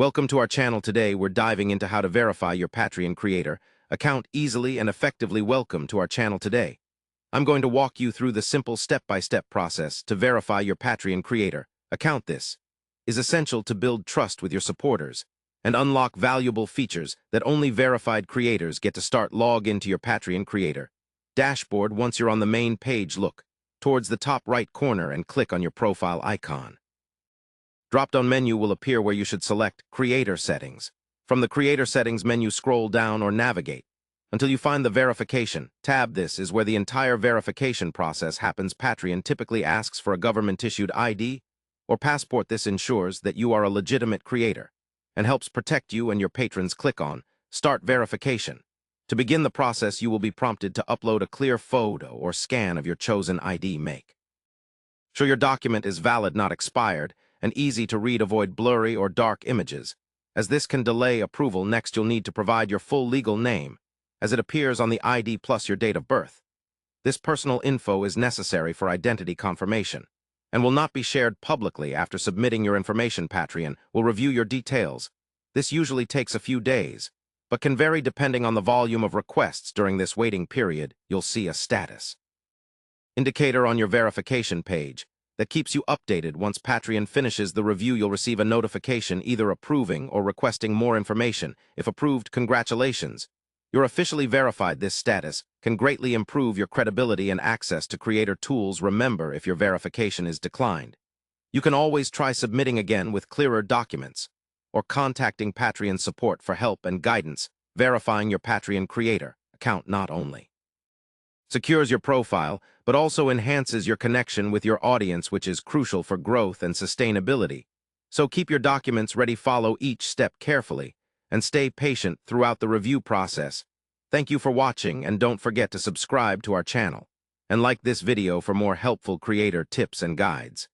Welcome to our channel. Today we're diving into how to verify your Patreon creator account easily and effectively. Welcome to our channel today. I'm going to walk you through the simple step-by-step process to verify your Patreon creator account. This is essential to build trust with your supporters and unlock valuable features that only verified creators get to start. Log into your Patreon creator dashboard. Once you're on the main page, look towards the top right corner and click on your profile icon. Drop-down menu will appear where you should select Creator Settings. From the Creator Settings menu, scroll down or navigate until you find the Verification tab. This is where the entire verification process happens. Patreon typically asks for a government-issued ID or passport. This ensures that you are a legitimate creator and helps protect you and your patrons. Click on Start Verification. To begin the process, you will be prompted to upload a clear photo or scan of your chosen ID. Make sure your document is valid, not expired, and easy to read. Avoid blurry or dark images, as this can delay approval. Next, you'll need to provide your full legal name, as it appears on the ID, plus your date of birth. This personal info is necessary for identity confirmation and will not be shared publicly. After submitting your information, Patreon will review your details. This usually takes a few days, but can vary depending on the volume of requests. During this waiting period, you'll see a status indicator on your verification page that keeps you updated. Once Patreon finishes the review, you'll receive a notification either approving or requesting more information. If approved, congratulations, you're officially verified. This status can greatly improve your credibility and access to creator tools. Remember, if your verification is declined, you can always try submitting again with clearer documents or contacting Patreon support for help and guidance. Verifying your Patreon creator account not only secures your profile, but also enhances your connection with your audience, which is crucial for growth and sustainability. So keep your documents ready, follow each step carefully, and stay patient throughout the review process. Thank you for watching, and don't forget to subscribe to our channel and like this video for more helpful creator tips and guides.